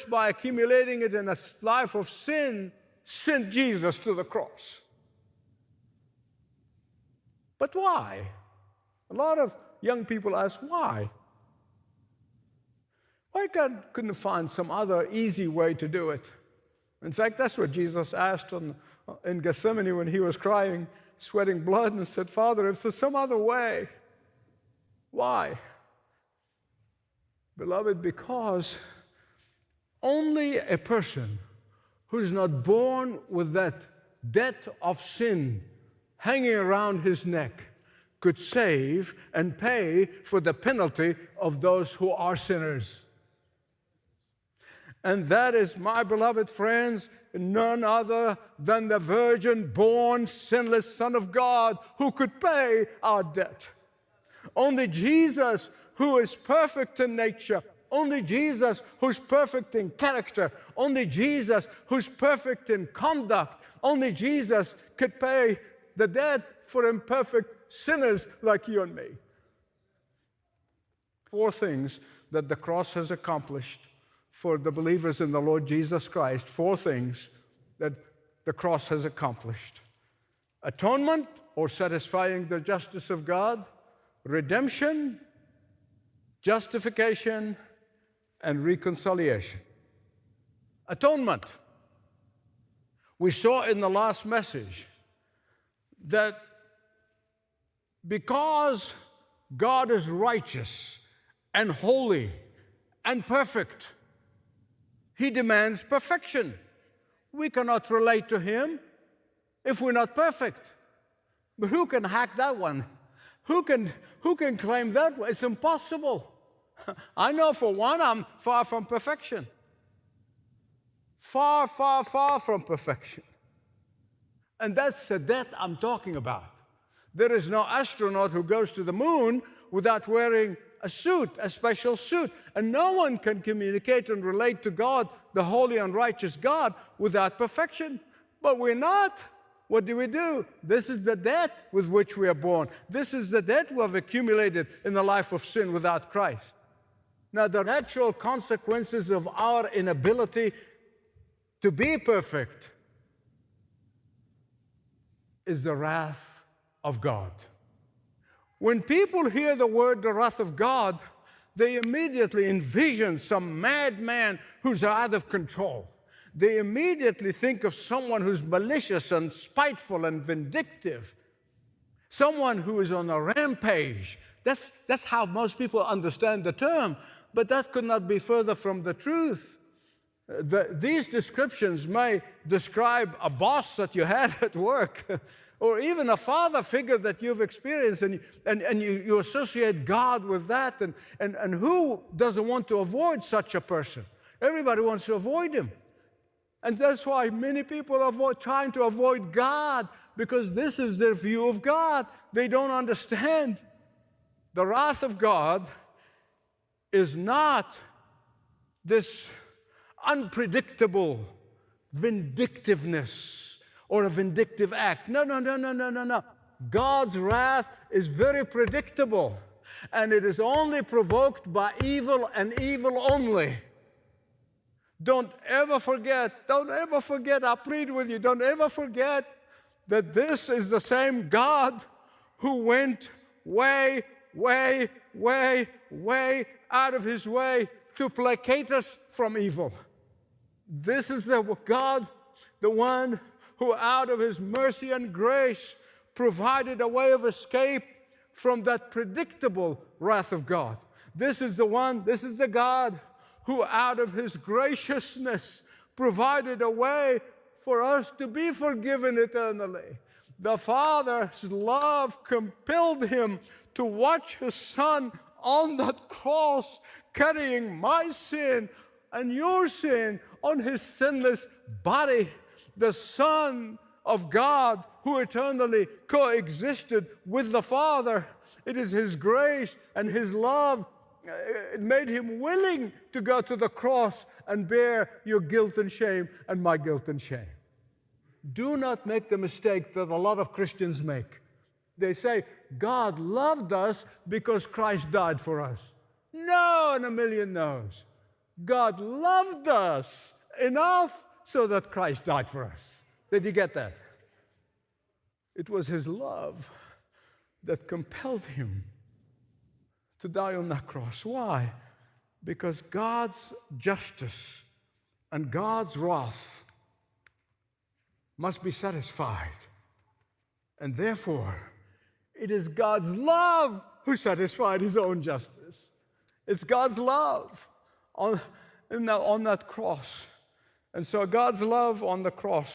church, by accumulating it in a life of sin, sent Jesus to the cross. But why? A lot of young people ask, why? Why God couldn't find some other easy way to do it? In fact, that's what Jesus asked in Gethsemane when he was crying, sweating blood, and said, Father, if there's some other way, why? Beloved, because only a person who is not born with that debt of sin hanging around his neck could save and pay for the penalty of those who are sinners. And that is, my beloved friends, none other than the virgin-born, sinless Son of God who could pay our debt. Only Jesus, who is perfect in nature, only Jesus, who's perfect in character, only Jesus, who's perfect in conduct, only Jesus could pay the debt for imperfect sinners like you and me. 4 things that the cross has accomplished for the believers in the Lord Jesus Christ. 4 things that the cross has accomplished: atonement, or satisfying the justice of God; redemption; justification; and reconciliation. Atonement. We saw in the last message that because God is righteous and holy and perfect, He demands perfection. We cannot relate to Him if we're not perfect. But who can hack that one? Who can claim that? It's impossible. I know for one, I'm far from perfection. Far, far, far from perfection. And that's the debt I'm talking about. There is no astronaut who goes to the moon without wearing a suit, a special suit. And no one can communicate and relate to God, the holy and righteous God, without perfection. But we're not. What do? This is the debt with which we are born. This is the debt we have accumulated in the life of sin without Christ. Now, the natural consequences of our inability to be perfect is the wrath of God. When people hear the word, the wrath of God, they immediately envision some madman who's out of control. They immediately think of someone who's malicious and spiteful and vindictive, someone who is on a rampage. That's how most people understand the term, but that could not be further from the truth. These descriptions may describe a boss that you had at work, or even a father figure that you've experienced, and you associate God with that, and who doesn't want to avoid such a person? Everybody wants to avoid him. And that's why many people are trying to avoid God, because this is their view of God. They don't understand. The wrath of God is not this unpredictable vindictiveness or a vindictive act. No. God's wrath is very predictable, and it is only provoked by evil and evil only. Don't ever forget, I plead with you, don't ever forget that this is the same God who went way out of His way to placate us from evil. This is the God, the one who out of His mercy and grace provided a way of escape from that predictable wrath of God. This is the God who out of His graciousness provided a way for us to be forgiven eternally. The Father's love compelled Him to watch His Son on that cross, carrying my sin and your sin on His sinless body. The Son of God who eternally coexisted with the Father. It is His grace and His love. It made Him willing to go to the cross and bear your guilt and shame and my guilt and shame. Do not make the mistake that a lot of Christians make. They say, God loved us because Christ died for us. No, and a million no's. God loved us enough so that Christ died for us. Did you get that? It was his love that compelled him to die on that cross. Why? Because God's justice and God's wrath must be satisfied. And therefore, it is God's love who satisfied his own justice. It's God's love on that cross. And so God's love on the cross